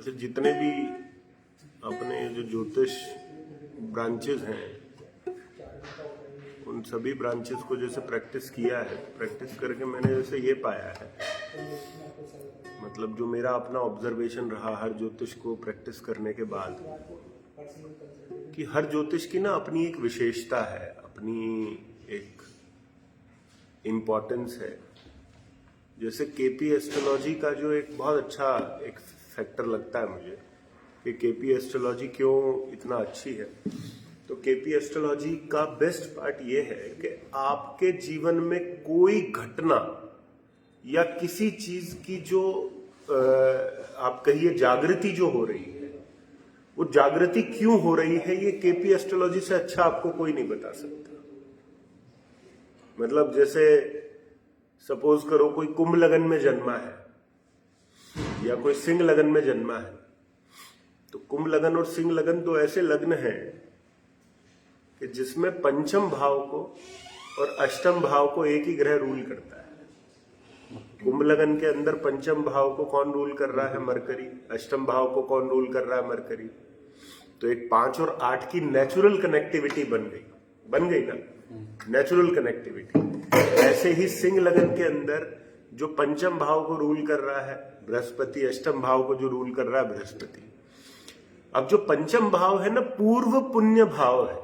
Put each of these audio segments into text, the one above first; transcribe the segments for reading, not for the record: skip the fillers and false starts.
वैसे जितने भी अपने जो ज्योतिष ब्रांचेस हैं उन सभी ब्रांचेस को जैसे प्रैक्टिस किया है, प्रैक्टिस करके मैंने जैसे ये पाया है, मतलब जो मेरा अपना ऑब्जर्वेशन रहा हर ज्योतिष को प्रैक्टिस करने के बाद, कि हर ज्योतिष की ना अपनी एक विशेषता है, अपनी एक इम्पोर्टेंस है। जैसे केपी एस्ट्रोलॉजी का जो एक बहुत अच्छा एक फैक्टर लगता है मुझे कि केपी एस्ट्रोलॉजी क्यों इतना अच्छी है, तो केपी एस्ट्रोलॉजी का बेस्ट पार्ट ये है कि आपके जीवन में कोई घटना या किसी चीज की जो आप कहिए जागृति जो हो रही है, वो जागृति क्यों हो रही है, ये केपी एस्ट्रोलॉजी से अच्छा आपको कोई नहीं बता सकता। मतलब जैसे सपोज करो कोई कुंभ लगन में जन्मा है या कोई सिंह लगन में जन्मा है, तो कुंभ लगन और सिंह लगन तो ऐसे लग्न हैं कि जिसमें पंचम भाव को और अष्टम भाव को एक ही ग्रह रूल करता है। कुंभ लगन के अंदर पंचम भाव को कौन रूल कर रहा है? मरकरी। अष्टम भाव को कौन रूल कर रहा है? मरकरी। तो एक 5 और 8 की नेचुरल कनेक्टिविटी बन गई ना, नेचुरल कनेक्टिविटी। ऐसे ही सिंह लगन के अंदर जो पंचम भाव को रूल कर रहा है बृहस्पति, अष्टम भाव को जो रूल कर रहा है बृहस्पति। अब जो पंचम भाव है ना, पूर्व पुण्य भाव है।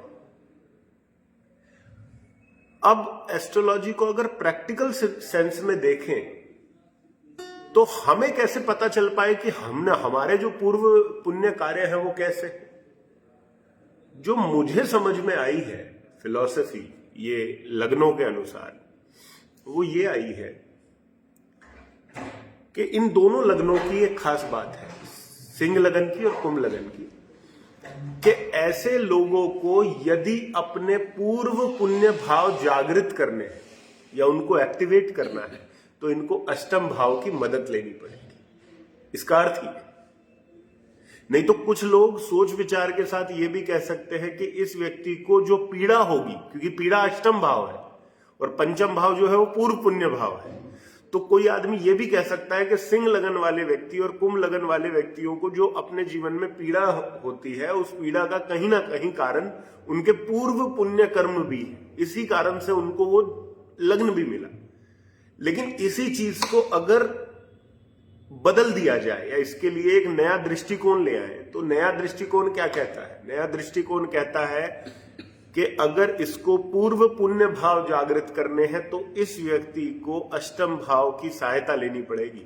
अब एस्ट्रोलॉजी को अगर प्रैक्टिकल सेंस में देखें तो हमें कैसे पता चल पाए कि हमने हमारे जो पूर्व पुण्य कार्य हैं वो कैसे? जो मुझे समझ में आई है फिलॉसफी ये लग्नों के अनुसार, वो ये आई है कि इन दोनों लग्नों की एक खास बात है, सिंह लगन की और कुंभ लगन की, कि ऐसे लोगों को यदि अपने पूर्व पुण्य भाव जागृत करने हैं या उनको एक्टिवेट करना है तो इनको अष्टम भाव की मदद लेनी पड़ेगी। इसका अर्थ ही है। नहीं तो कुछ लोग सोच विचार के साथ ये भी कह सकते हैं कि इस व्यक्ति को जो पीड़ा होगी, क्योंकि पीड़ा अष्टम भाव है और पंचम भाव जो है वो पूर्व पुण्य भाव है, तो कोई आदमी ये भी कह सकता है कि सिंह लगन वाले व्यक्ति और कुंभ लगन वाले व्यक्तियों को जो अपने जीवन में पीड़ा होती है, उस पीड़ा का कहीं ना कहीं कारण उनके पूर्व पुण्य कर्म भी है। इसी कारण से उनको वो लग्न भी मिला। लेकिन इसी चीज को अगर बदल दिया जाए या इसके लिए एक नया दृष्टिकोण ले आए, तो नया दृष्टिकोण क्या कहता है? नया दृष्टिकोण कहता है कि अगर इसको पूर्व पुण्य भाव जागृत करने हैं तो इस व्यक्ति को अष्टम भाव की सहायता लेनी पड़ेगी।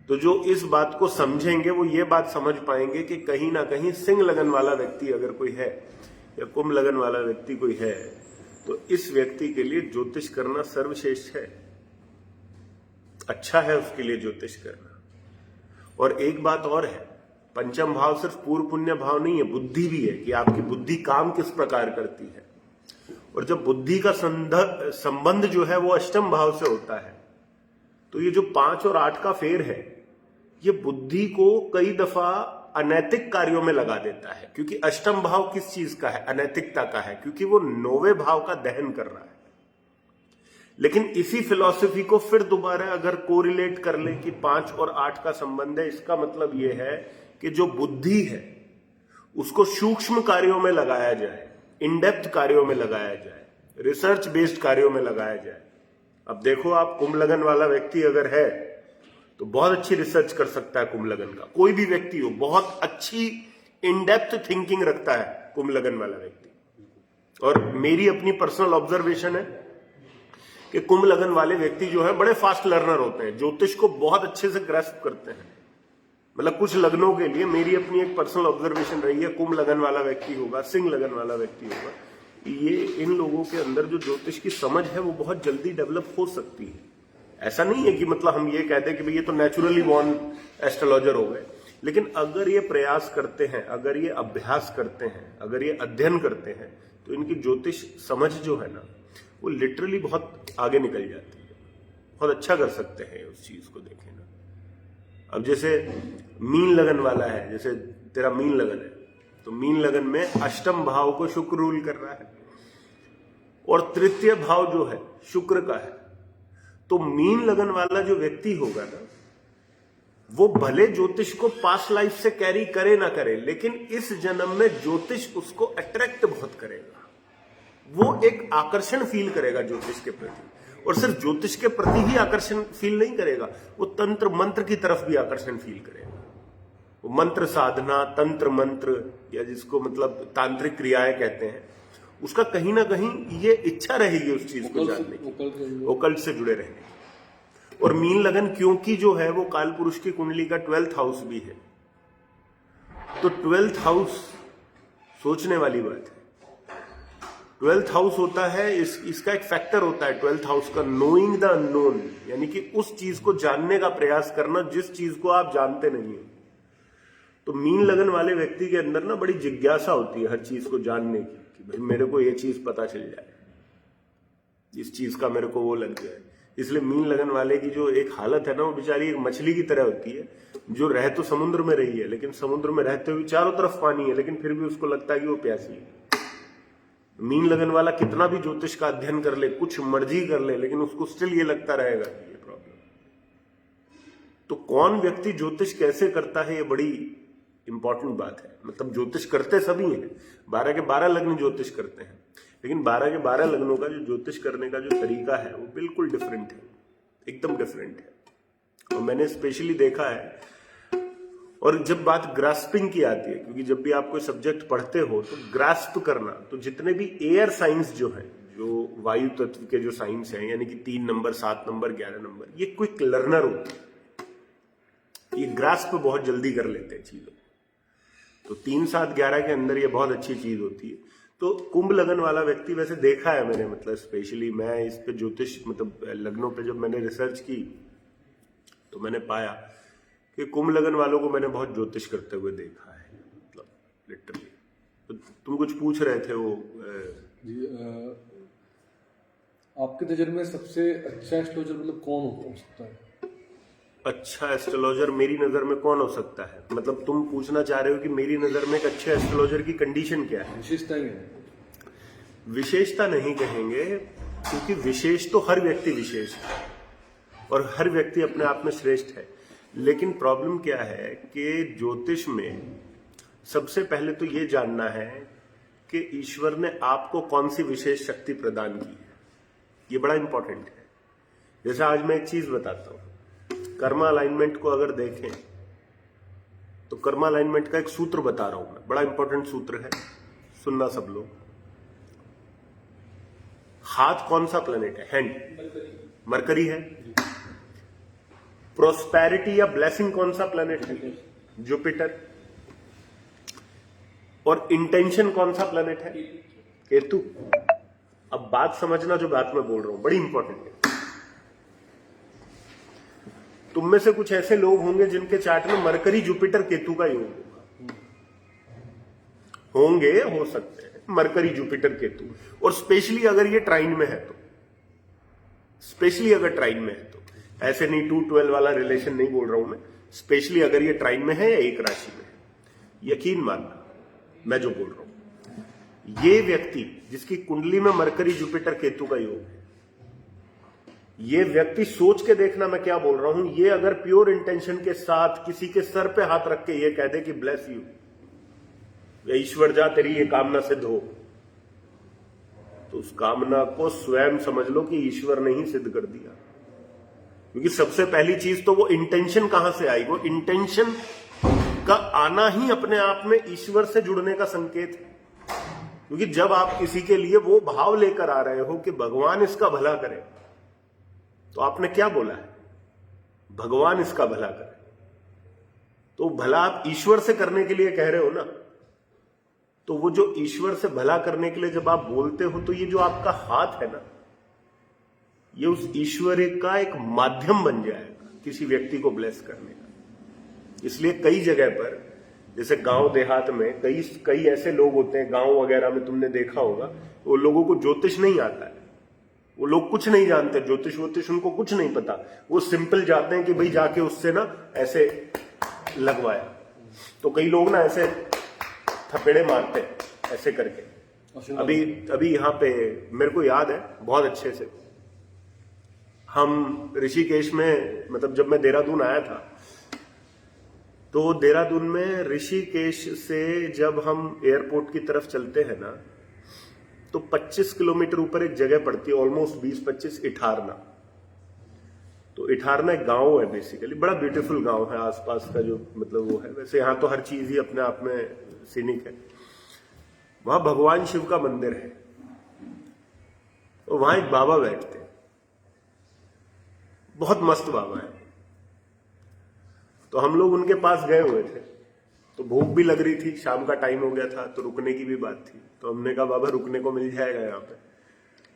तो जो इस बात को समझेंगे वो ये बात समझ पाएंगे कि कहीं ना कहीं सिंह लगन वाला व्यक्ति अगर कोई है या कुंभ लगन वाला व्यक्ति कोई है, तो इस व्यक्ति के लिए ज्योतिष करना सर्वश्रेष्ठ है, अच्छा है उसके लिए ज्योतिष करना। और एक बात और है, पंचम भाव सिर्फ पूर्व पुण्य भाव नहीं है, बुद्धि भी है कि आपकी बुद्धि काम किस प्रकार करती है। और जब बुद्धि का संबंध जो है वो अष्टम भाव से होता है, तो ये जो 5 और 8 का फेर है, ये बुद्धि को कई दफा अनैतिक कार्यों में लगा देता है। क्योंकि अष्टम भाव किस चीज का है? अनैतिकता का है, क्योंकि वो 9वें भाव का दहन कर रहा है। लेकिन इसी फिलॉसफी को फिर दोबारा अगर कोरिलेट कर ले कि 5 और 8 का संबंध है, इसका मतलब यह है कि जो बुद्धि है उसको सूक्ष्म कार्यों में लगाया जाए, इनडेप्थ कार्यों में लगाया जाए, रिसर्च बेस्ड कार्यों में लगाया जाए। अब देखो, आप कुंभ लगन वाला व्यक्ति अगर है तो बहुत अच्छी रिसर्च कर सकता है कुंभ लगन का। कोई भी व्यक्ति हो, बहुत अच्छी इनडेप्थ थिंकिंग रखता है कुंभ लगन वाला व्यक्ति। और मेरी अपनी पर्सनल ऑब्जर्वेशन है कि कुंभ लगन वाले व्यक्ति जो है बड़े फास्ट लर्नर होते हैं, ज्योतिष को बहुत अच्छे से ग्रैस्प करते हैं। मतलब कुछ लग्नों के लिए मेरी अपनी एक पर्सनल ऑब्जर्वेशन रही है, कुंभ लगन वाला व्यक्ति होगा, सिंह लगन वाला व्यक्ति होगा, ये इन लोगों के अंदर जो ज्योतिष की समझ है वो बहुत जल्दी डेवलप हो सकती है। ऐसा नहीं है कि मतलब हम ये कहते हैं कि भाई ये तो नेचुरली बॉर्न एस्ट्रोलॉजर हो गए। लेकिन अगर ये प्रयास करते हैं, अगर ये अभ्यास करते हैं, अगर ये अध्ययन करते हैं, तो इनकी ज्योतिष समझ जो है ना, वो लिटरली बहुत आगे निकल जाती है। बहुत अच्छा कर सकते हैं उस चीज को, देखें ना। अब जैसे मीन लगन वाला है, जैसे तेरा मीन लगन है, तो मीन लगन में अष्टम भाव को शुक्र रूल कर रहा है और तृतीय भाव जो है शुक्र का है। तो मीन लगन वाला जो व्यक्ति होगा ना, वो भले ज्योतिष को पास्ट लाइफ से कैरी करे ना करे, लेकिन इस जन्म में ज्योतिष उसको अट्रैक्ट बहुत करेगा। वो एक आकर्षण फील करेगा ज्योतिष के प्रति, और सिर्फ ज्योतिष के प्रति ही आकर्षण फील नहीं करेगा, वो तंत्र मंत्र की तरफ भी आकर्षण फील करेगा। वो मंत्र साधना, तंत्र मंत्र, या जिसको मतलब तांत्रिक क्रियाएं कहते हैं, उसका कहीं ना कहीं ये इच्छा रहेगी उस चीज को जानने की, ओकल्ट से जुड़े रहने की। और मीन लगन क्योंकि जो है वो काल पुरुष की कुंडली का 12th हाउस भी है, तो 12th हाउस सोचने वाली बात है। 12th हाउस होता है इसका एक फैक्टर होता है 12th हाउस का, नोइंग द अननोन, यानी कि उस चीज को जानने का प्रयास करना जिस चीज को आप जानते नहीं हो। तो मीन लगन वाले व्यक्ति के अंदर ना बड़ी जिज्ञासा होती है हर चीज को जानने की, कि भाई मेरे को ये चीज पता चल जाए, इस चीज का मेरे को वो लग जाए। इसलिए मीन लगन वाले की जो एक हालत है ना, वो बेचारी एक मछली की तरह होती है, जो रह तो समुद्र में रही है, लेकिन समुद्र में रहते हुए चारों तरफ पानी है, लेकिन फिर भी उसको लगता है कि वो प्यासी है। मीन लगन वाला कितना भी ज्योतिष का अध्ययन कर ले, कुछ मर्जी कर ले, लेकिन उसको स्टिल ये लगता रहेगा कि ये प्रॉब्लम। तो कौन व्यक्ति ज्योतिष कैसे करता है, ये बड़ी इंपॉर्टेंट बात है। मतलब ज्योतिष करते सभी हैं, 12 के 12 लग्न ज्योतिष करते हैं, लेकिन 12 के 12 लग्नों का जो ज्योतिष करने का जो तरीका है वो बिल्कुल डिफरेंट है, एकदम डिफरेंट है। और मैंने स्पेशली देखा है, और जब बात ग्रास्पिंग की आती है, क्योंकि जब भी आप कोई सब्जेक्ट पढ़ते हो तो ग्रास्प करना, तो जितने भी एयर साइंस जो है, जो वायु तत्व के जो साइंस हैं, यानी कि 3 नंबर, 7 नंबर, 11 नंबर, ये क्विक लर्नर होते हैं, ये ग्रास्प बहुत जल्दी कर लेते हैं चीजों। तो 3, 7, 11 के अंदर ये बहुत अच्छी चीज होती है। तो कुंभ लगन वाला व्यक्ति, वैसे देखा है मैंने, मतलब स्पेशली मैं इस पे ज्योतिष मतलब लग्नों पे जब मैंने रिसर्च की तो मैंने पाया कि कुंभ लगन वालों को मैंने बहुत ज्योतिष करते हुए देखा है, मतलब लिटरली। तो तुम कुछ पूछ रहे थे वो जी, आपके नजर में सबसे अच्छा एस्ट्रोलॉजर मतलब कौन हो सकता है? अच्छा एस्ट्रोलॉजर मेरी नजर में कौन हो सकता है? मतलब तुम पूछना चाह रहे हो कि मेरी नजर में एक अच्छे एस्ट्रोलॉजर की कंडीशन क्या है? विशेषता ही है। विशेषता नहीं कहेंगे, क्योंकि विशेष तो हर व्यक्ति विशेष है और हर व्यक्ति अपने आप में श्रेष्ठ है। लेकिन प्रॉब्लम क्या है कि ज्योतिष में सबसे पहले तो ये जानना है कि ईश्वर ने आपको कौन सी विशेष शक्ति प्रदान की है। ये बड़ा इंपॉर्टेंट है। जैसे आज मैं एक चीज बताता हूं, कर्मा अलाइनमेंट को अगर देखें तो कर्मा अलाइनमेंट का एक सूत्र बता रहा हूं मैं, बड़ा इंपॉर्टेंट सूत्र है, सुनना सब लोग। हाथ कौन सा प्लेनेट है? हैंड मरकरी है। प्रोस्पेरिटी या ब्लेसिंग कौन सा प्लेनेट है? जुपिटर। और इंटेंशन कौन सा प्लेनेट है? केतु। अब बात समझना, जो बात मैं बोल रहा हूं बड़ी इंपॉर्टेंट है। तुम में से कुछ ऐसे लोग होंगे जिनके चार्ट में मरकरी जुपिटर केतु का योग होगा, होंगे, हो सकते हैं मरकरी जुपिटर केतु। और स्पेशली अगर ये ट्राइन में है तो, स्पेशली अगर ट्राइन में है तो, ऐसे नहीं 2-12 वाला रिलेशन नहीं बोल रहा हूं मैं, स्पेशली अगर ये ट्राइन में है या एक राशि में है, यकीन मानना मैं जो बोल रहा हूं, ये व्यक्ति जिसकी कुंडली में मरकरी जुपिटर केतु का योग है, ये व्यक्ति सोच के देखना मैं क्या बोल रहा हूं, ये अगर प्योर इंटेंशन के साथ किसी के सर पे हाथ रख के ये कह दे कि ब्लेस यू, या ईश्वर जा तेरी ये कामना सिद्ध हो, तो उस कामना को स्वयं समझ लो कि ईश्वर ने ही सिद्ध कर दिया। क्योंकि सबसे पहली चीज तो वो इंटेंशन कहां से आई, वो इंटेंशन का आना ही अपने आप में ईश्वर से जुड़ने का संकेत है। क्योंकि जब आप किसी के लिए वो भाव लेकर आ रहे हो कि भगवान इसका भला करे, तो आपने क्या बोला है? भगवान इसका भला करे। तो भला आप ईश्वर से करने के लिए कह रहे हो ना, तो वो जो ईश्वर से भला करने के लिए जब आप बोलते हो, तो ये जो आपका हाथ है ना, ये उस ईश्वर का एक माध्यम बन जाएगा किसी व्यक्ति को ब्लेस करने का। इसलिए कई जगह पर, जैसे गांव देहात में कई ऐसे लोग होते हैं, गांव वगैरह में तुमने देखा होगा, वो लोगों को ज्योतिष नहीं आता है, वो लोग कुछ नहीं जानते, ज्योतिष वोतिष उनको कुछ नहीं पता, वो सिंपल जाते हैं कि भाई जाके उससे ना ऐसे लगवाया। तो कई लोग ना ऐसे थपेड़े मारते हैं ऐसे करके। अभी यहाँ पे मेरे को याद है बहुत अच्छे से, हम ऋषिकेश में, मतलब जब मैं देहरादून आया था तो देहरादून में ऋषिकेश से जब हम एयरपोर्ट की तरफ चलते हैं ना, तो 25 किलोमीटर ऊपर एक जगह पड़ती है, ऑलमोस्ट 20-25, इठारना। तो इठारना एक गांव है बेसिकली, बड़ा ब्यूटीफुल गांव है। आसपास का जो मतलब वो है, वैसे यहाँ तो हर चीज ही अपने आप में सीनिक है। वहां भगवान शिव का मंदिर है, तो वहां एक बाबा बैठते हैं, बहुत मस्त बाबा है। तो हम लोग उनके पास गए हुए थे, तो भूख भी लग रही थी, शाम का टाइम हो गया था, तो रुकने की भी बात थी। तो हमने कहा बाबा रुकने को मिल जाएगा यहाँ पे?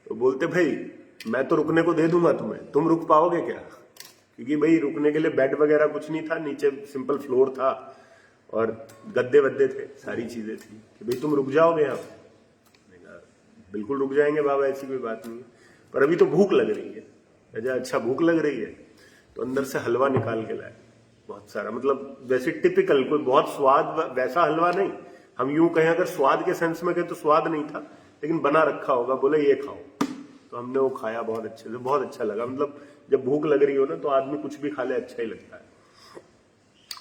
तो बोलते भाई मैं तो रुकने को दे दूंगा तुम्हें, तुम रुक पाओगे क्या? क्योंकि भाई रुकने के लिए बेड वगैरह कुछ नहीं था, नीचे सिंपल फ्लोर था और गद्दे वद्दे थे, सारी चीजें थी कि भाई तुम रुक जाओगे यहाँ पे? मैंने कहा बिल्कुल रुक जाएंगे बाबा, ऐसी कोई बात नहीं है, पर अभी तो भूख लग रही है। अच्छा भूख लग रही है, तो अंदर से हलवा निकाल के लाए बहुत सारा, मतलब वैसे टिपिकल, कोई बहुत स्वाद वैसा हलवा नहीं, हम यूं कहें अगर स्वाद के सेंस में कहें तो स्वाद नहीं था, लेकिन बना रखा होगा, बोले ये खाओ। तो हमने वो खाया बहुत अच्छे से, बहुत अच्छा लगा। मतलब जब भूख लग रही हो ना तो आदमी कुछ भी खा ले अच्छा ही लगता है।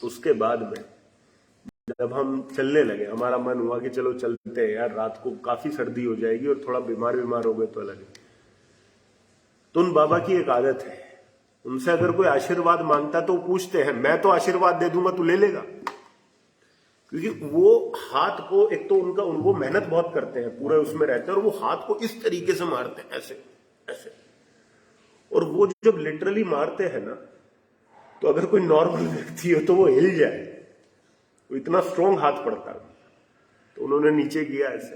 उसके बाद में जब हम चलने लगे, हमारा मन हुआ कि चलो चलते हैं यार, रात को काफी सर्दी हो जाएगी और थोड़ा बीमार हो गए तो अलग है। तो उन बाबा की एक आदत है, उनसे अगर कोई आशीर्वाद मांगता तो पूछते हैं मैं तो आशीर्वाद दे दूंगा, तू ले लेगा? क्योंकि वो हाथ को, एक तो उनका वो मेहनत बहुत करते हैं, पूरे उसमें रहते हैं, और वो हाथ को इस तरीके से मारते हैं, ऐसे ऐसे। और वो जब लिटरली मारते हैं ना, तो अगर कोई नॉर्मल व्यक्ति हो तो वो हिल जाए, वो इतना स्ट्रॉन्ग हाथ पड़ता है। तो उन्होंने नीचे किया ऐसे,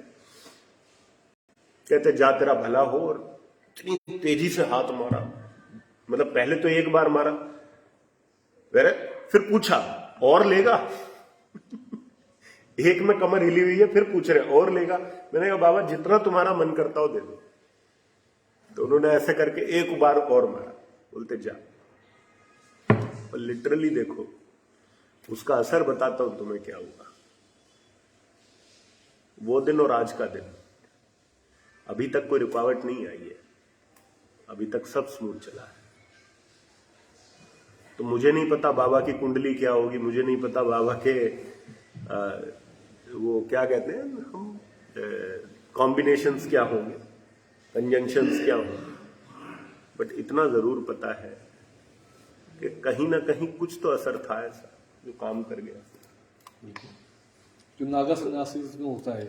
कहते जा तेरा भला हो, और इतनी तेजी से हाथ मारा। मतलब पहले तो एक बार मारा, फिर पूछा और लेगा? एक में कमर हिली हुई है, फिर पूछ रहे और लेगा? मैंने कहा बाबा जितना तुम्हारा मन करता हो दे दो। तो उन्होंने ऐसे करके एक बार और मारा, बोलते जा। और लिटरली देखो उसका असर बताता हूं तुम्हें क्या हुआ। वो दिन और आज का दिन, अभी तक कोई रुकावट नहीं आई है, अभी तक सब स्मूथ चला है। तो मुझे नहीं पता बाबा की कुंडली क्या होगी, मुझे नहीं पता बाबा के वो क्या कहते हैं हम, कॉम्बिनेशंस क्या होंगे, कंजंक्शंस क्या होंगे, बट इतना जरूर पता है कि कहीं ना कहीं कुछ तो असर था ऐसा जो काम कर गया। जो नागा सन्यासी में होता है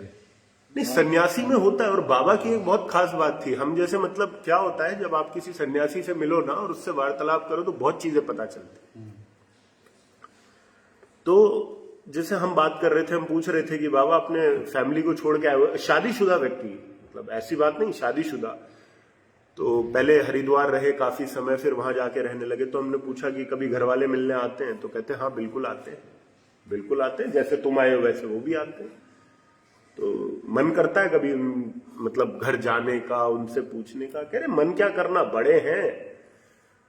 नहीं, सन्यासी में होता है। और बाबा की एक बहुत खास बात थी, हम जैसे मतलब क्या होता है जब आप किसी सन्यासी से मिलो ना और उससे वार्तालाप करो तो बहुत चीजें पता चलती। तो जैसे हम बात कर रहे थे, हम पूछ रहे थे कि बाबा अपने फैमिली को छोड़ के आए हुए, शादीशुदा व्यक्ति, मतलब ऐसी बात नहीं, शादीशुदा। तो पहले हरिद्वार रहे काफी समय, फिर वहां जाके रहने लगे। तो हमने पूछा कि कभी घर वाले मिलने आते हैं? तो कहते हैं हाँ बिल्कुल आते हैं, बिल्कुल आते हैं, जैसे तुम आए हो वैसे वो भी आते हैं। तो मन करता है कभी मतलब घर जाने का, उनसे पूछने का? कह रहे मन क्या करना, बड़े हैं,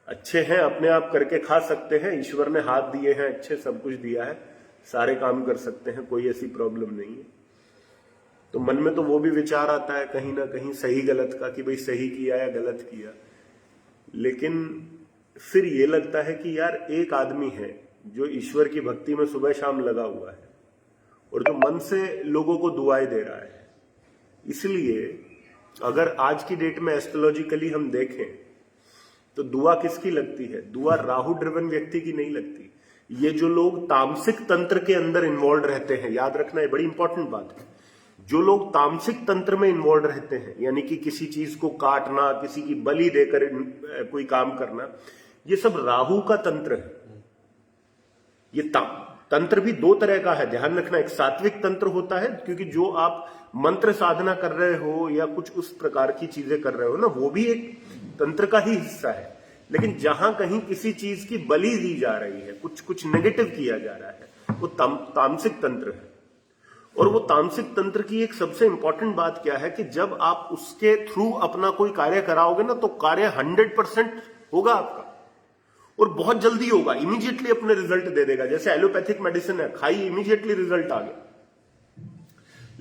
अच्छे हैं, अपने आप करके खा सकते हैं, ईश्वर ने हाथ दिए हैं अच्छे, सब कुछ दिया है, सारे काम कर सकते हैं, कोई ऐसी प्रॉब्लम नहीं है। तो मन में तो वो भी विचार आता है कहीं ना कहीं सही गलत का, कि भाई सही किया या गलत किया। लेकिन फिर ये लगता है कि यार एक आदमी है जो ईश्वर की भक्ति में सुबह शाम लगा हुआ है और जो मन से लोगों को दुआएं दे रहा है। इसलिए अगर आज की डेट में एस्ट्रोलॉजिकली हम देखें तो दुआ किसकी लगती है? दुआ राहु ड्रिवन व्यक्ति की नहीं लगती। ये जो लोग तामसिक तंत्र के अंदर इन्वॉल्व रहते हैं, याद रखना है, बड़ी इंपॉर्टेंट बात है। जो लोग तामसिक तंत्र में इन्वॉल्व रहते हैं, यानी कि किसी चीज को काटना, किसी की बलि देकर कोई काम करना, ये सब राहु का तंत्र है। ये तंत्र भी दो तरह का है, ध्यान रखना। एक सात्विक तंत्र होता है, क्योंकि जो आप मंत्र साधना कर रहे हो या कुछ उस प्रकार की चीजें कर रहे हो ना, वो भी एक तंत्र का ही हिस्सा है। लेकिन जहां कहीं किसी चीज की बलि दी जा रही है, कुछ नेगेटिव किया जा रहा है, वो तामसिक तंत्र है। और वो तामसिक तंत्र की एक सबसे इंपॉर्टेंट बात क्या है कि जब आप उसके थ्रू अपना कोई कार्य कराओगे ना, तो कार्य 100% होगा आपका, और बहुत जल्दी होगा, इमीडिएटली अपने रिजल्ट दे देगा। जैसे एलोपैथिक मेडिसिन है, खाई इमीडिएटली रिजल्ट आ गया,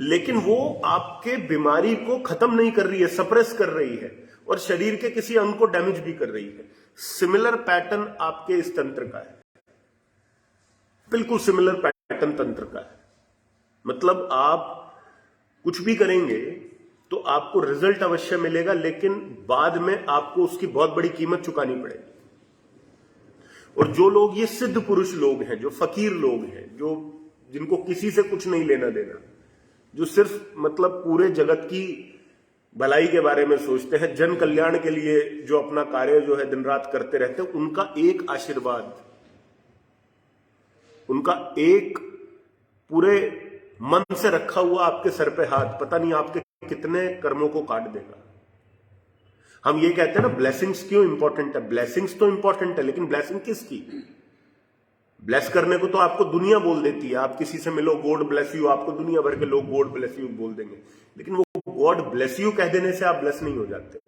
लेकिन वो आपके बीमारी को खत्म नहीं कर रही है, सप्रेस कर रही है, और शरीर के किसी अंग को डैमेज भी कर रही है। सिमिलर पैटर्न आपके इस तंत्र का है। बिल्कुल सिमिलर पैटर्न तंत्र का है। मतलब आप कुछ भी करेंगे तो आपको रिजल्ट अवश्य मिलेगा, लेकिन बाद में आपको उसकी बहुत बड़ी कीमत चुकानी पड़ेगी। और जो लोग ये सिद्ध पुरुष लोग हैं, जो फकीर लोग हैं, जो जिनको किसी से कुछ नहीं लेना देना, जो सिर्फ मतलब पूरे जगत की भलाई के बारे में सोचते हैं, जन कल्याण के लिए जो अपना कार्य जो है दिन रात करते रहते हैं, उनका एक आशीर्वाद, उनका एक पूरे मन से रखा हुआ आपके सर पे हाथ पता नहीं आपके कितने कर्मों को काट देगा। हम ये कहते हैं ना ब्लेसिंग्स क्यों इंपॉर्टेंट है। ब्लेसिंग्स तो इंपॉर्टेंट है, लेकिन ब्लेसिंग किसकी? ब्लेस करने को तो आपको दुनिया बोल देती है। आप किसी से मिलो, गॉड ब्लेस यू, आपको दुनिया भर के लोग गॉड ब्लेस यू बोल देंगे, लेकिन वो गॉड ब्लेस यू कह देने से आप ब्लेस नहीं हो जाते।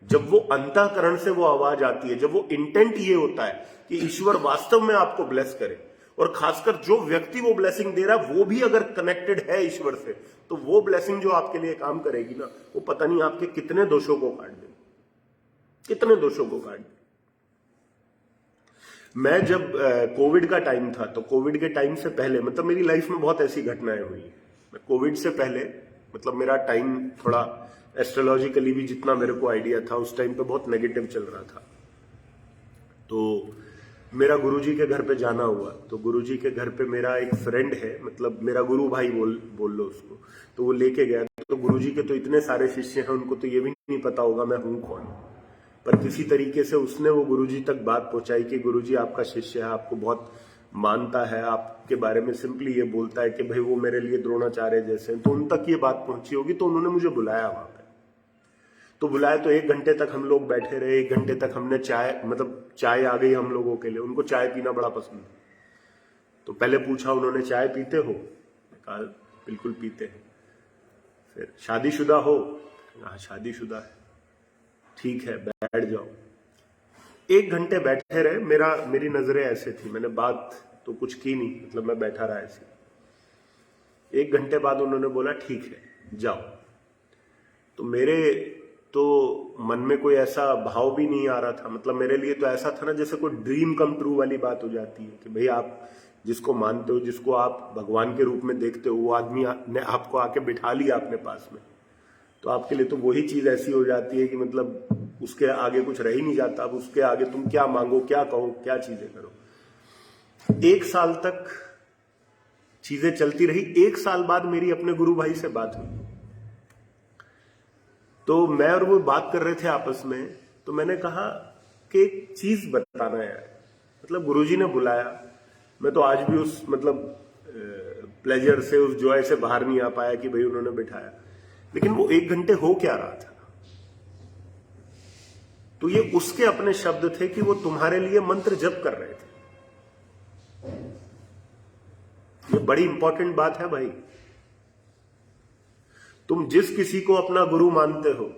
जब वो अंतःकरण से वो आवाज आती है, जब वो इंटेंट ये होता है कि ईश्वर वास्तव में आपको ब्लेस करे, और खासकर जो व्यक्ति वो ब्लेसिंग दे रहा है वो भी अगर कनेक्टेड है ईश्वर से, तो वो ब्लेसिंग जो आपके लिए काम करेगी ना, वो पता नहीं आपके कितने दोषों को काट देगी, कितने दोषों को काट देगी। मैं जब कोविड का टाइम था, तो कोविड के टाइम से पहले मतलब मेरी लाइफ में बहुत ऐसी घटनाएं हुई। मैं कोविड से पहले मतलब मेरा टाइम थोड़ा एस्ट्रोलॉजिकली भी जितना मेरे को आइडिया था उस टाइम पे बहुत नेगेटिव चल रहा था। तो मेरा गुरुजी के घर पे जाना हुआ। तो गुरुजी के घर पे मेरा एक फ्रेंड है, मतलब मेरा गुरु भाई बोल लो उसको, तो वो लेके गया। तो गुरुजी के तो इतने सारे शिष्य हैं, उनको तो ये भी नहीं पता होगा मैं हूं कौन, पर किसी तरीके से उसने वो गुरुजी तक बात पहुंचाई कि गुरुजी आपका शिष्य है, आपको बहुत मानता है, आपके बारे में सिंपली ये बोलता है कि भाई वो मेरे लिए द्रोणाचार्य जैसे हैं। तो उन तक ये बात पहुंची होगी, तो उन्होंने मुझे बुलाया वहां पे। तो बुलाया तो 1 घंटे तक हम लोग बैठे रहे। 1 घंटे तक हमने चाय आ गई हम लोगों के लिए। उनको चाय पीना बड़ा पसंद है। तो पहले पूछा उन्होंने, चाय पीते हो? कहा बिल्कुल पीते हैं। फिर शादीशुदा हो? हाँ शादीशुदा है। ठीक है बैठ जाओ। 1 घंटे बैठे रहे। मेरी नजरें ऐसे थी, मैंने बात तो कुछ की नहीं, मतलब मैं बैठा रहा ऐसे। 1 घंटे बाद उन्होंने बोला ठीक है जाओ। तो मेरे तो मन में कोई ऐसा भाव भी नहीं आ रहा था। मतलब मेरे लिए तो ऐसा था ना जैसे कोई ड्रीम कम ट्रू वाली बात हो जाती है कि भाई आप जिसको मानते हो, जिसको आप भगवान के रूप में देखते हो, वो आदमी ने आपको आके बिठा लिया अपने पास में, तो आपके लिए तो वही चीज ऐसी हो जाती है कि मतलब उसके आगे कुछ रह ही नहीं जाता। अब उसके आगे तुम क्या मांगो, क्या कहो, क्या चीजें करो। 1 साल तक चीजें चलती रही। 1 साल बाद मेरी अपने गुरु भाई से बात हुई। तो मैं और वो बात कर रहे थे आपस में। तो मैंने कहा कि एक चीज बताना है। मतलब गुरुजी ने बुलाया, मैं तो आज भी उस मतलब प्लेजर से, उस जॉय से बाहर नहीं आ पाया कि भाई उन्होंने बिठाया। लेकिन वो 1 घंटे हो क्या रहा था? तो ये उसके अपने शब्द थे कि वो तुम्हारे लिए मंत्र जप कर रहे थे। ये बड़ी इंपॉर्टेंट बात है भाई। तुम जिस किसी को अपना गुरु मानते हो,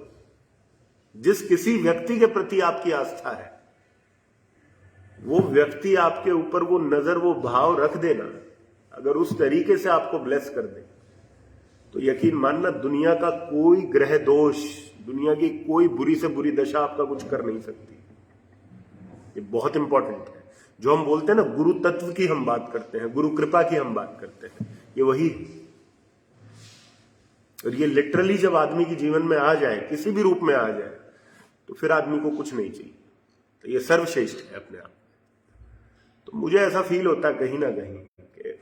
जिस किसी व्यक्ति के प्रति आपकी आस्था है, वो व्यक्ति आपके ऊपर वो नजर, वो भाव रख देना, अगर उस तरीके से आपको ब्लेस कर दे, तो यकीन मानना दुनिया का कोई ग्रह दोष, दुनिया की कोई बुरी से बुरी दशा आपका कुछ कर नहीं सकती। ये बहुत इंपॉर्टेंट है। जो हम बोलते हैं ना गुरु तत्व की हम बात करते हैं, गुरु कृपा की हम बात करते हैं, ये वही है। और ये लिटरली जब आदमी के जीवन में आ जाए, किसी भी रूप में आ जाए, तो फिर आदमी को कुछ नहीं चाहिए। तो ये सर्वश्रेष्ठ है अपने आप। तो मुझे ऐसा फील होता है कहीं ना कहीं कि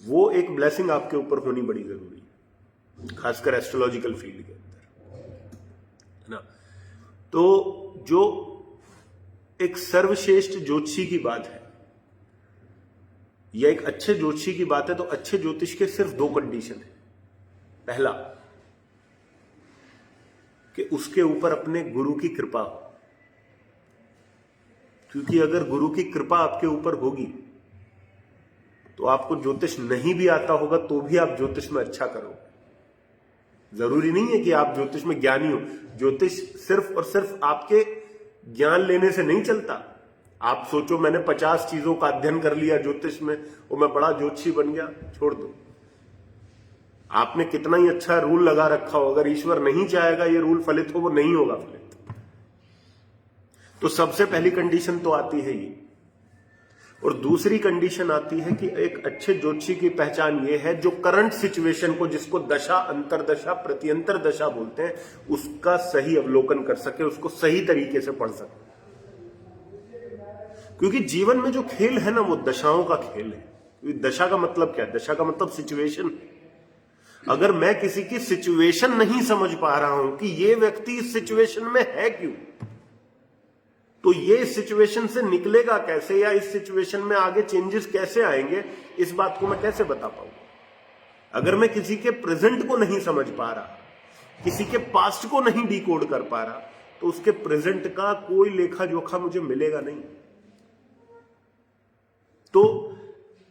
वो एक ब्लेसिंग आपके ऊपर होनी बड़ी जरूरी है, खासकर एस्ट्रोलॉजिकल फील्ड के अंदर, है ना। तो जो एक सर्वश्रेष्ठ ज्योतिषी की बात है या एक अच्छे ज्योतिषी की बात है, तो अच्छे ज्योतिष के सिर्फ 2 कंडीशन है। पहला कि उसके ऊपर अपने गुरु की कृपा हो, क्योंकि अगर गुरु की कृपा आपके ऊपर होगी तो आपको ज्योतिष नहीं भी आता होगा तो भी आप ज्योतिष में अच्छा करोगे। जरूरी नहीं है कि आप ज्योतिष में ज्ञानी हो। ज्योतिष सिर्फ और सिर्फ आपके ज्ञान लेने से नहीं चलता। आप सोचो मैंने 50 चीजों का अध्ययन कर लिया ज्योतिष में और मैं बड़ा ज्योतिषी बन गया, छोड़ दो। आपने कितना ही अच्छा रूल लगा रखा हो, अगर ईश्वर नहीं चाहेगा ये रूल फलित हो, वो नहीं होगा फलित। तो सबसे पहली कंडीशन तो आती है ये। और दूसरी कंडीशन आती है कि एक अच्छे ज्योतिषी की पहचान ये है जो करंट सिचुएशन को, जिसको दशा, अंतरदशा, प्रत्यंतर दशा बोलते हैं, उसका सही अवलोकन कर सके, उसको सही तरीके से पढ़ सके। क्योंकि जीवन में जो खेल है ना, वो दशाओं का खेल है। क्योंकि दशा का मतलब क्या है? दशा का मतलब सिचुएशन। अगर मैं किसी की सिचुएशन नहीं समझ पा रहा हूं कि ये व्यक्ति इस सिचुएशन में है क्यों, तो ये इस सिचुएशन से निकलेगा कैसे, या इस सिचुएशन में आगे चेंजेस कैसे आएंगे, इस बात को मैं कैसे बता पाऊंगा? अगर मैं किसी के प्रेजेंट को नहीं समझ पा रहा, किसी के पास्ट को नहीं डिकोड कर पा रहा, तो उसके प्रेजेंट का कोई लेखा जोखा मुझे मिलेगा नहीं। तो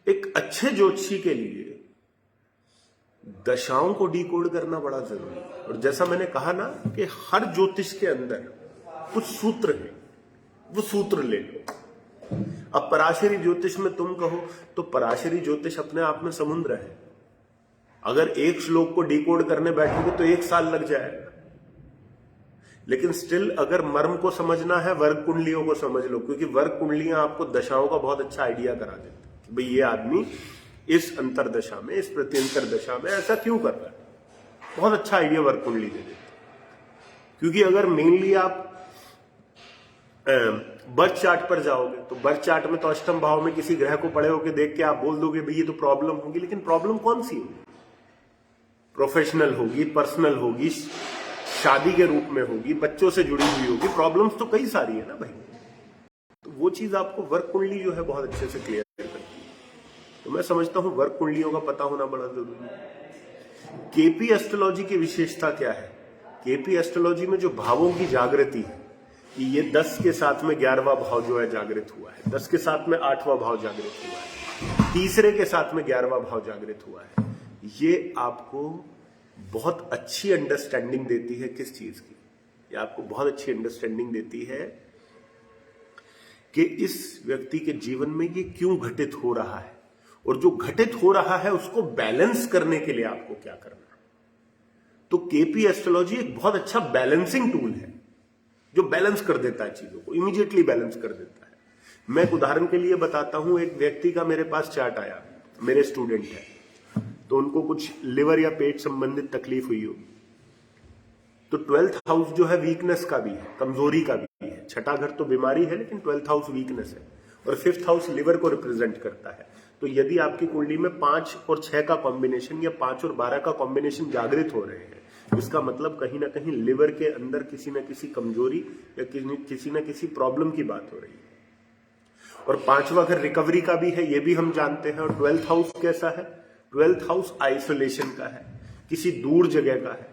एक अच्छे ज्योतिषी के लिए दशाओं को डिकोड करना बड़ा जरूरी है। और जैसा मैंने कहा ना कि हर ज्योतिष के अंदर कुछ सूत्र है, वो सूत्र ले लो। अब पराशरी ज्योतिष में तुम कहो तो पराशरी ज्योतिष अपने आप में समुद्र है। अगर एक श्लोक को डिकोड करने बैठोगे तो 1 साल लग जाएगा। लेकिन स्टिल अगर मर्म को समझना है, वर्ग कुंडलियों को समझ लो, क्योंकि वर्ग कुंडलियां आपको दशाओं का बहुत अच्छा आइडिया करा देती है कि भाई ये आदमी इस अंतरदशा में, इस प्रत्यंतर दशा में ऐसा क्यों कर रहा है। बहुत अच्छा आइडिया वर्ग कुंडली दे देती। क्योंकि अगर मेनली आप बर्थ चार्ट पर जाओगे तो बर्थ चार्ट में तो अष्टम भाव में किसी ग्रह को पड़े होके देख के आप बोल दोगे भाई ये तो प्रॉब्लम होगी। लेकिन प्रॉब्लम कौन सी होगी? प्रोफेशनल होगी, पर्सनल होगी, शादी के रूप में होगी, बच्चों से जुड़ी हुई होगी। प्रॉब्लम्स तो कई सारी है ना भाई। तो वो चीज आपको वर्ग कुंडली जो है बहुत अच्छे से क्लियर करती है। तो मैं समझता हूं वर्ग कुंडलियों का पता होना बड़ा जरूरी है। केपी एस्ट्रोलॉजी की विशेषता क्या है? केपी एस्ट्रोलॉजी में जो भावों की जागृति है कि ये 10 के साथ में 11वां भाव जो है जागृत हुआ है, 10 के साथ में 8वां भाव जागृत हुआ है, तीसरे के साथ में 11वां भाव जागृत हुआ है, ये आपको बहुत अच्छी अंडरस्टैंडिंग देती है। किस चीज की? ये आपको बहुत अच्छी अंडरस्टैंडिंग देती है कि इस व्यक्ति के जीवन में ये क्यों घटित हो रहा है, और जो घटित हो रहा है उसको बैलेंस करने के लिए आपको क्या करना है। तो केपी एस्ट्रोलॉजी एक बहुत अच्छा बैलेंसिंग टूल है जो बैलेंस कर देता है चीजों को, इमीडिएटली बैलेंस कर देता है। मैं एक उदाहरण के लिए बताता हूं। एक व्यक्ति का मेरे पास चार्ट आया, मेरे स्टूडेंट है, तो उनको कुछ लिवर या पेट संबंधित तकलीफ हुई होगी। तो 12th हाउस जो है वीकनेस का भी है, कमजोरी का भी है। छठा घर तो बीमारी है, लेकिन 12th हाउस वीकनेस है, और 5th हाउस लिवर को रिप्रेजेंट करता है। तो यदि आपकी कुंडली में 5 और 6 का कॉम्बिनेशन या 5 और 12 का कॉम्बिनेशन जागृत हो रहे हैं, इसका मतलब कहीं ना कहीं लिवर के अंदर किसी न किसी कमजोरी या किसी न किसी प्रॉब्लम की बात हो रही है। और 5वां घर रिकवरी का भी है, ये भी हम जानते हैं। और 12th हाउस कैसा है? 12th हाउस आइसोलेशन का है, किसी दूर जगह का है।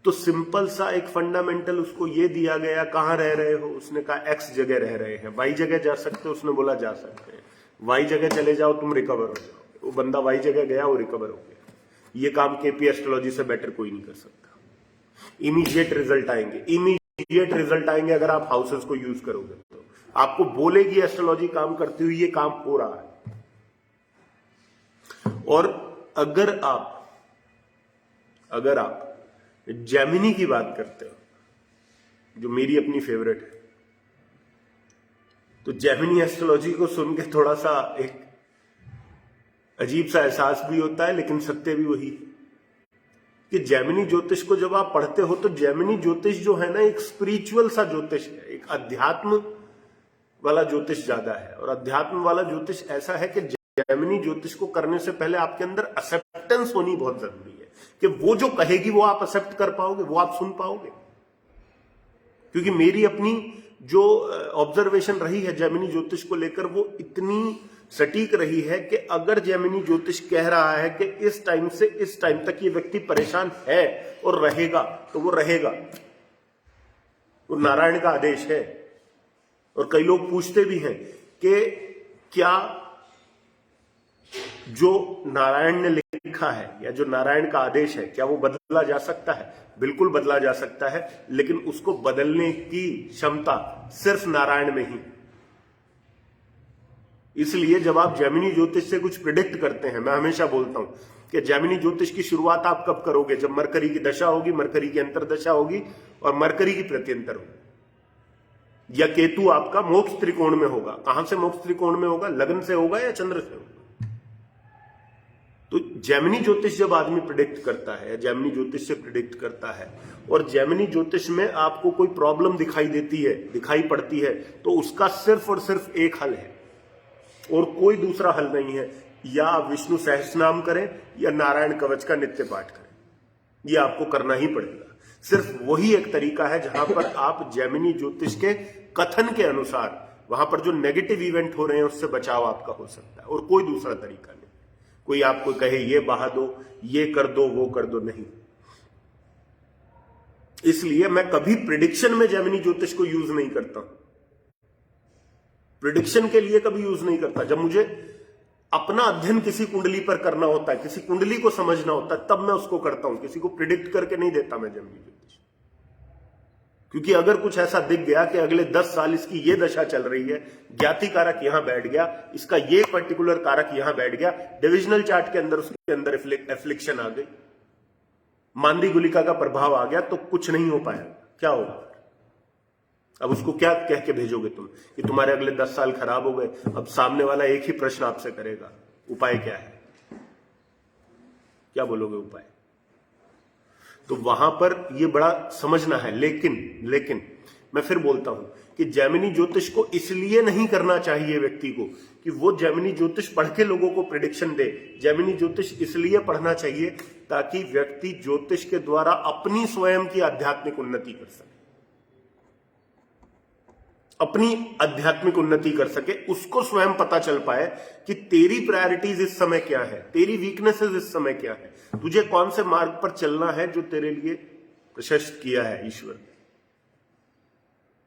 तो सिंपल सा एक फंडामेंटल उसको ये दिया गया, कहां रह रहे हो? उसने कहा एक्स जगह रह रहे हैं। वाई जगह जा सकते हो? उसने बोला जा सकते हैं। वाई जगह चले जाओ, तुम रिकवर हो जाओगे। वो बंदा वाई जगह गया, वो रिकवर हो गया। ये काम केपी एस्ट्रोलॉजी से बेटर कोई नहीं कर सकता। इमीडिएट रिजल्ट आएंगे, इमीडिएट रिजल्ट आएंगे अगर आप हाउसेस को यूज करोगे तो। आपको बोलेगी एस्ट्रोलॉजी काम करती हुई ये काम हो रहा है। और अगर आप जेमिनी की बात करते हो, जो मेरी अपनी फेवरेट है, तो जेमिनी एस्ट्रोलॉजी को सुन के थोड़ा सा एक अजीब सा एहसास भी होता है, लेकिन सत्य भी वही कि जेमिनी ज्योतिष को जब आप पढ़ते हो तो जेमिनी ज्योतिष जो है ना, एक स्पिरिचुअल सा ज्योतिष है, एक अध्यात्म वाला ज्योतिष ज्यादा है। और अध्यात्म वाला ज्योतिष ऐसा है कि जेमिनी ज्योतिष को करने से पहले आपके अंदर एक्सेप्टेंस होनी बहुत जरूरी है कि वो जो कहेगी वो आप एक्सेप्ट कर पाओगे, वो आप सुन पाओगे। क्योंकि मेरी अपनी जो ऑब्जर्वेशन रही है जेमिनी ज्योतिष को लेकर, वो इतनी सटीक रही है कि अगर जेमिनी ज्योतिष कह रहा है कि इस टाइम से इस टाइम तक ये व्यक्ति परेशान है और रहेगा, तो वो रहेगा। वो नारायण का आदेश है। और कई लोग पूछते भी हैं कि क्या जो नारायण ने लिखा है या जो नारायण का आदेश है, क्या वो बदला जा सकता है? बिल्कुल बदला जा सकता है, लेकिन उसको बदलने की क्षमता सिर्फ नारायण में ही। इसलिए जब आप जेमिनी ज्योतिष से कुछ प्रिडिक्ट करते हैं, मैं हमेशा बोलता हूं कि जेमिनी ज्योतिष की शुरुआत आप कब करोगे? जब मरकरी की दशा होगी, मरकरी की अंतरदशा होगी और मरकरी की प्रत्यंतर होगी। या केतु आपका मोक्ष त्रिकोण में होगा। कहां से मोक्ष त्रिकोण में होगा? लग्न से होगा या चंद्र से होगा? तो जैमिनी ज्योतिष जब आदमी प्रिडिक्ट करता है, जैमिनी ज्योतिष से प्रिडिक्ट करता है, और जैमिनी ज्योतिष में आपको कोई प्रॉब्लम दिखाई पड़ती है, तो उसका सिर्फ और सिर्फ एक हल है और कोई दूसरा हल नहीं है। या आप विष्णु सहस्रनाम करें या नारायण कवच का नित्य पाठ करें, ये आपको करना ही पड़ेगा। सिर्फ वही एक तरीका है जहां पर आप जैमिनी ज्योतिष के कथन के अनुसार वहां पर जो नेगेटिव इवेंट हो रहे हैं उससे बचाव आपका हो सकता है, और कोई दूसरा तरीका नहीं। कोई आपको कहे ये बहा दो, ये कर दो, वो कर दो, नहीं। इसलिए मैं कभी प्रिडिक्शन में जैमिनी ज्योतिष को यूज नहीं करता, प्रिडिक्शन के लिए कभी यूज नहीं करता। जब मुझे अपना अध्ययन किसी कुंडली पर करना होता है, किसी कुंडली को समझना होता है, तब मैं उसको करता हूं। किसी को प्रिडिक्ट करके नहीं देता मैं जैमिनी ज्योतिष, क्योंकि अगर कुछ ऐसा दिख गया कि अगले 10 साल इसकी ये दशा चल रही है, ज्ञाति कारक यहां बैठ गया, इसका ये पर्टिकुलर कारक यहां बैठ गया, डिविजनल चार्ट के अंदर उसके अंदर एफ्लिक्शन आ गई, मांदी गुलिका का प्रभाव आ गया, तो कुछ नहीं हो पाया। क्या होगा? अब उसको क्या कह के भेजोगे तुम कि तुम्हारे अगले 10 साल खराब हो गए? अब सामने वाला एक ही प्रश्न आपसे करेगा, उपाय क्या है? क्या बोलोगे उपाय? तो वहां पर ये बड़ा समझना है। लेकिन मैं फिर बोलता हूं कि जैमिनी ज्योतिष को इसलिए नहीं करना चाहिए व्यक्ति को कि वो जैमिनी ज्योतिष पढ़ के लोगों को प्रेडिक्शन दे। जैमिनी ज्योतिष इसलिए पढ़ना चाहिए ताकि व्यक्ति ज्योतिष के द्वारा अपनी स्वयं की आध्यात्मिक उन्नति कर सके, अपनी आध्यात्मिक उन्नति कर सके। उसको स्वयं पता चल पाए कि तेरी प्रायोरिटीज इस समय क्या है, तेरी वीकनेसेस इस समय क्या है, तुझे कौन से मार्ग पर चलना है जो तेरे लिए प्रशस्त किया है ईश्वर ने।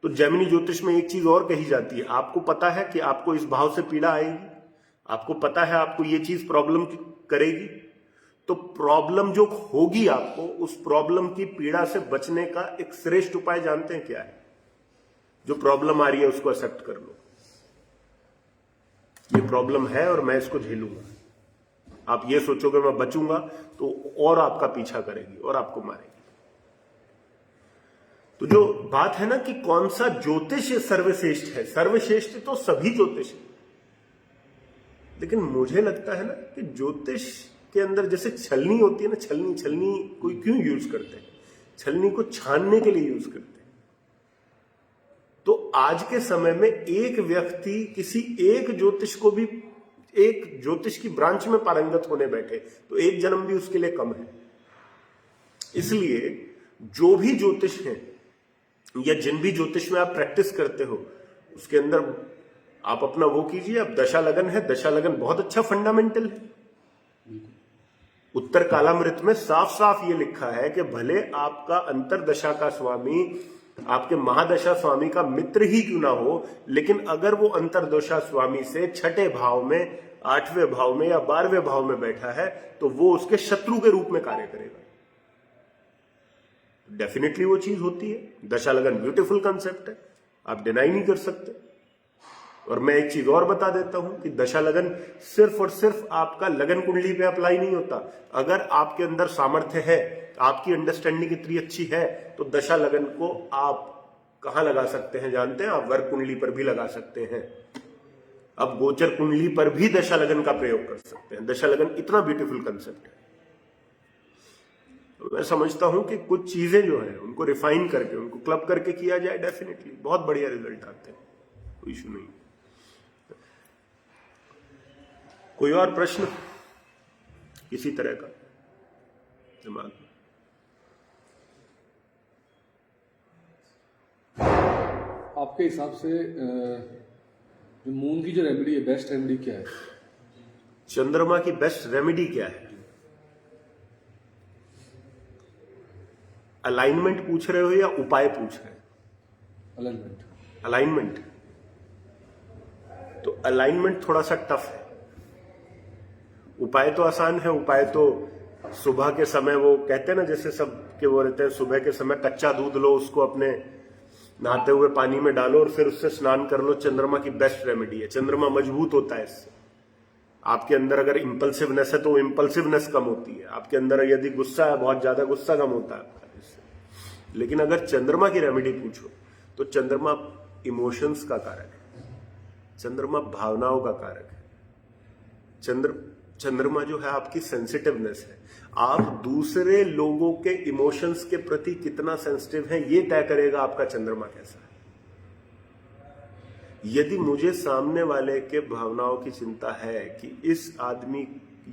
तो जैमिनी ज्योतिष में एक चीज और कही जाती है, आपको पता है कि आपको इस भाव से पीड़ा आएगी, आपको पता है आपको ये चीज प्रॉब्लम करेगी, तो प्रॉब्लम जो होगी आपको, उस प्रॉब्लम की पीड़ा से बचने का एक श्रेष्ठ उपाय जानते हैं क्या है? जो प्रॉब्लम आ रही है उसको एक्सेप्ट कर लो, ये प्रॉब्लम है और मैं इसको झेलूंगा। आप ये सोचोगे मैं बचूंगा तो और आपका पीछा करेगी और आपको मारेगी। तो जो बात है ना कि कौन सा ज्योतिष सर्वश्रेष्ठ है, सर्वश्रेष्ठ तो सभी ज्योतिष है, लेकिन मुझे लगता है ना कि ज्योतिष के अंदर जैसे छलनी होती है ना, छलनी कोई क्यों यूज करते हैं? छलनी को छानने के लिए यूज करते हैं। तो आज के समय में एक व्यक्ति किसी एक ज्योतिष को भी, एक ज्योतिष की ब्रांच में पारंगत होने बैठे तो एक जन्म भी उसके लिए कम है। इसलिए जो भी ज्योतिष हैं या जिन भी ज्योतिष में आप प्रैक्टिस करते हो उसके अंदर आप अपना वो कीजिए। अब दशा लगन है, दशा लगन बहुत अच्छा फंडामेंटल है। उत्तर कालामृत में साफ साफ ये लिखा है कि भले आपका अंतरदशा का स्वामी आपके महादशा स्वामी का मित्र ही क्यों ना हो, लेकिन अगर वो अंतरदशा स्वामी से 6ठे भाव में, 8वें भाव में या 12वें भाव में बैठा है तो वो उसके शत्रु के रूप में कार्य करेगा। डेफिनेटली वो चीज होती है। दशा लगन ब्यूटीफुल कंसेप्ट है, आप डिनाई नहीं कर सकते। और मैं एक चीज और बता देता हूं कि दशा लगन सिर्फ और सिर्फ आपका लगन कुंडली पे अप्लाई नहीं होता। अगर आपके अंदर सामर्थ्य है, आपकी अंडरस्टैंडिंग इतनी अच्छी है, तो दशा लगन को आप कहां लगा सकते हैं जानते हैं? आप वर्ग कुंडली पर भी लगा सकते हैं। अब गोचर कुंडली पर भी दशा लगन का प्रयोग कर सकते हैं। दशा लगन इतना ब्यूटीफुल कंसेप्ट है। तो मैं समझता हूं कि कुछ चीजें जो है उनको रिफाइन करके, उनको क्लब करके किया जाए, डेफिनेटली बहुत बढ़िया रिजल्ट आते हैं, कोई इशू नहीं। कोई और प्रश्न किसी तरह का दिमाग में? आपके हिसाब से जो मून की जो रेमेडी है, बेस्ट रेमेडी क्या है? चंद्रमा की बेस्ट रेमेडी क्या है? अलाइनमेंट पूछ रहे हो या उपाय पूछ रहे हो? अलाइनमेंट। अलाइनमेंट, तो अलाइनमेंट थोड़ा सा टफ है। उपाय तो आसान है। उपाय तो सुबह के समय वो कहते हैं ना, जैसे सब के वो रहते हैं, सुबह के समय कच्चा दूध लो, उसको अपने नहाते हुए पानी में डालो और फिर उससे स्नान कर लो। चंद्रमा की बेस्ट रेमेडी है। चंद्रमा मजबूत होता है इससे। आपके अंदर अगर इंपल्सिवनेस है तो इंपल्सिवनेस कम होती है। आपके अंदर यदि गुस्सा है, बहुत ज्यादा गुस्सा कम होता है इससे। लेकिन अगर चंद्रमा की रेमेडी पूछो तो चंद्रमा इमोशंस का कारक है, चंद्रमा भावनाओं का कारक है, चंद्रमा जो है आपकी सेंसिटिवनेस है। आप दूसरे लोगों के इमोशंस के प्रति कितना सेंसिटिव हैं ये तय करेगा आपका चंद्रमा कैसा है। यदि मुझे सामने वाले के भावनाओं की चिंता है कि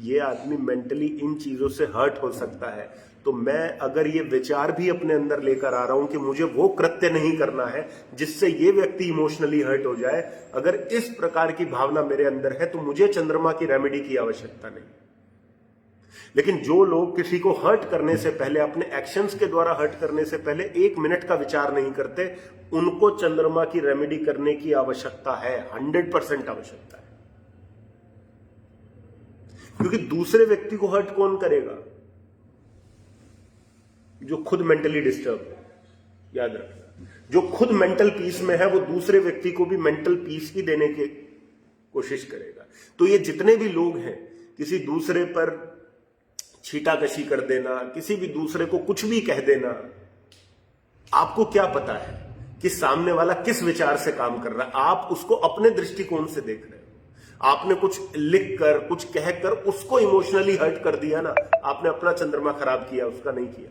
ये आदमी मेंटली इन चीजों से हर्ट हो सकता है, तो मैं अगर ये विचार भी अपने अंदर लेकर आ रहा हूं कि मुझे वो कृत्य नहीं करना है जिससे ये व्यक्ति इमोशनली हर्ट हो जाए, अगर इस प्रकार की भावना मेरे अंदर है तो मुझे चंद्रमा की रेमेडी की आवश्यकता नहीं। लेकिन जो लोग किसी को हर्ट करने से पहले, अपने एक्शंस के द्वारा हर्ट करने से पहले 1 मिनट का विचार नहीं करते, उनको चंद्रमा की रेमेडी करने की आवश्यकता है, 100% आवश्यकता है। क्योंकि दूसरे व्यक्ति को हर्ट कौन करेगा? जो खुद मेंटली डिस्टर्ब है। याद रखना, जो खुद मेंटल पीस में है वो दूसरे व्यक्ति को भी मेंटल पीस ही देने की कोशिश करेगा। तो ये जितने भी लोग हैं, किसी दूसरे पर छीटाकशी कर देना, किसी भी दूसरे को कुछ भी कह देना, आपको क्या पता है कि सामने वाला किस विचार से काम कर रहा है? आप उसको अपने दृष्टिकोण से देख रहे हो। आपने कुछ लिख कर, कुछ कहकर उसको इमोशनली हर्ट कर दिया ना, आपने अपना चंद्रमा खराब किया, उसका नहीं किया।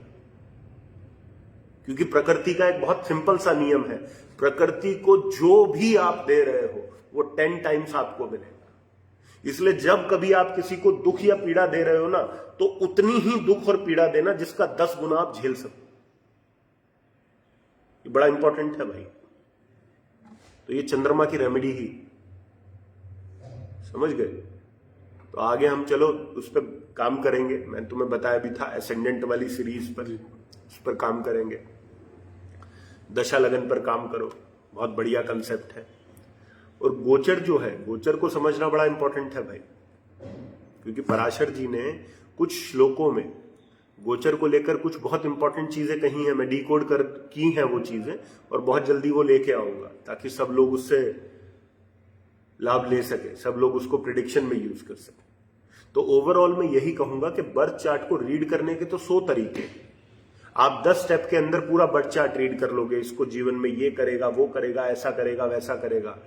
क्योंकि प्रकृति का एक बहुत सिंपल सा नियम है, प्रकृति को जो भी आप दे रहे हो वो 10 टाइम्स आपको मिलेगा। इसलिए जब कभी आप किसी को दुख या पीड़ा दे रहे हो ना, तो उतनी ही दुख और पीड़ा देना जिसका 10 गुना आप झेल सको। ये बड़ा इंपॉर्टेंट है भाई। तो ये चंद्रमा की रेमेडी ही, समझ गए? तो आगे हम चलो उस पर काम करेंगे। मैं तुम्हें बताया भी था एसेंडेंट वाली सीरीज पर, उस पर काम करेंगे। दशा लगन पर काम करो, बहुत बढ़िया कंसेप्ट है। और गोचर जो है, गोचर को समझना बड़ा इंपॉर्टेंट है भाई, क्योंकि पराशर जी ने कुछ श्लोकों में गोचर को लेकर कुछ बहुत इंपॉर्टेंट चीजें कही हैं। मैं डिकोड कर की हैं वो चीजें, और बहुत जल्दी वो लेके आऊंगा ताकि सब लोग उससे लाभ ले सके, सब लोग उसको प्रिडिक्शन में यूज कर सके। तो ओवरऑल मैं यही कहूंगा कि बर्थ चार्ट को रीड करने के तो 100 तरीके हैं। आप 10 स्टेप के अंदर पूरा बर्थ चार्ट रीड कर लोगे, इसको जीवन में ये करेगा, वो करेगा, ऐसा करेगा, वैसा करेगा,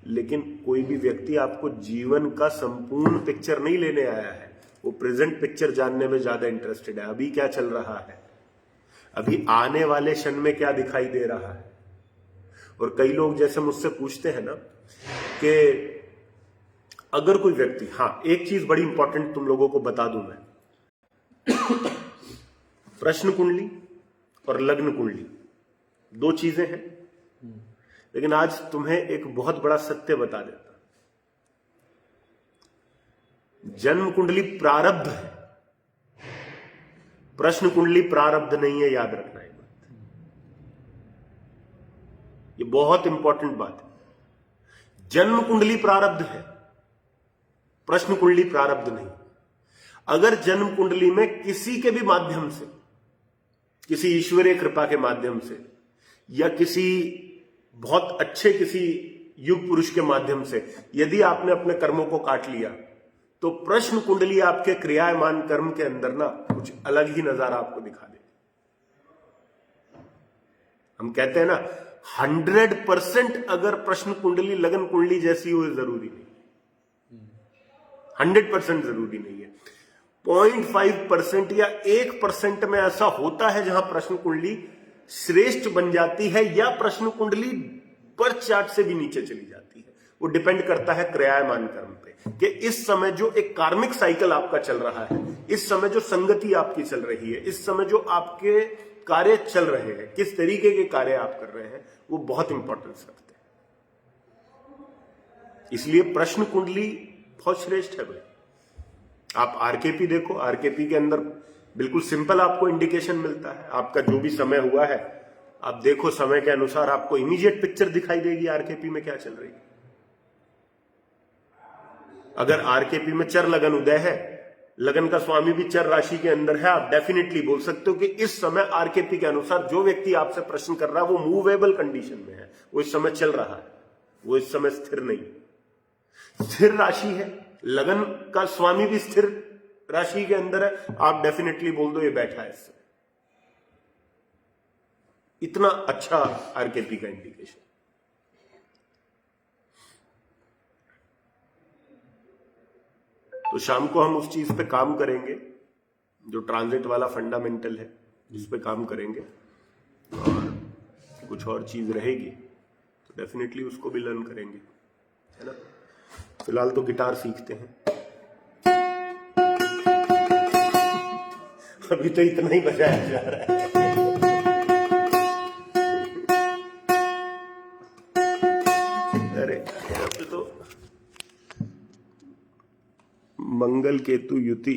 लेकिन कोई भी व्यक्ति आपको जीवन का संपूर्ण पिक्चर नहीं लेने आया है। वो प्रेजेंट पिक्चर जानने में ज्यादा इंटरेस्टेड है। अभी क्या चल रहा है, अभी आने वाले क्षण में क्या दिखाई दे रहा है। और कई लोग जैसे मुझसे पूछते हैं ना कि अगर कोई व्यक्ति, हाँ एक चीज बड़ी इंपॉर्टेंट तुम लोगों को बता दूं मैं, प्रश्न कुंडली और लग्न कुंडली 2 चीजें हैं, लेकिन आज तुम्हें एक बहुत बड़ा सत्य बता देता। जन्म कुंडली प्रारब्ध है, प्रश्न कुंडली प्रारब्ध नहीं है। याद रखना ये बात, ये बहुत इंपॉर्टेंट बात है। जन्म कुंडली प्रारब्ध है, प्रश्न कुंडली प्रारब्ध नहीं। अगर जन्म कुंडली में किसी के भी माध्यम से, किसी ईश्वरीय कृपा के माध्यम से, या किसी बहुत अच्छे किसी युग पुरुष के माध्यम से यदि आपने अपने कर्मों को काट लिया, तो प्रश्न कुंडली आपके क्रियामान कर्म के अंदर ना कुछ अलग ही नजारा आपको दिखा देगी। हम कहते हैं ना 100% अगर प्रश्न कुंडली लगन कुंडली जैसी हो, जरूरी नहीं, 100% जरूरी नहीं है। 0.5% या 1% में ऐसा होता है जहां प्रश्न कुंडली श्रेष्ठ बन जाती है, या प्रश्न कुंडली बर्थ चार्ट से भी नीचे चली जाती है। वो डिपेंड करता है क्रियामान कर्म पे, कि इस समय जो एक कार्मिक साइकिल आपका चल रहा है, इस समय जो संगति आपकी चल रही है, इस समय जो आपके कार्य चल रहे हैं, किस तरीके के कार्य आप कर रहे हैं, वो बहुत इंपॉर्टेंस रखते हैं। इसलिए प्रश्न कुंडली बहुत श्रेष्ठ है भाई। आप आरकेपी देखो, आरकेपी के अंदर बिल्कुल सिंपल आपको इंडिकेशन मिलता है। आपका जो भी समय हुआ है आप देखो, समय के अनुसार आपको इमीडिएट पिक्चर दिखाई देगी आरकेपी में क्या चल रही है। अगर आरकेपी में चर लगन उदय है, लगन का स्वामी भी चर राशि के अंदर है, आप डेफिनेटली बोल सकते हो कि इस समय आरकेपी के अनुसार जो व्यक्ति आपसे प्रश्न कर रहा है वो मूवेबल कंडीशन में है, वो इस समय चल रहा है, वो इस समय स्थिर नहीं। स्थिर राशि है, लगन का स्वामी भी स्थिर राशि के अंदर है, आप डेफिनेटली बोल दो ये बैठा है इस समय। इतना अच्छा आरकेपी का इंडिकेशन। तो शाम को हम उस चीज पे काम करेंगे, जो ट्रांजिट वाला फंडामेंटल है उस पे काम करेंगे, और कुछ और चीज रहेगी तो डेफिनेटली उसको भी लर्न करेंगे, है ना। फिलहाल तो गिटार सीखते हैं, अभी तो इतना ही बजाया जा रहा है। अरे यहाँ पे तो मंगल केतु युति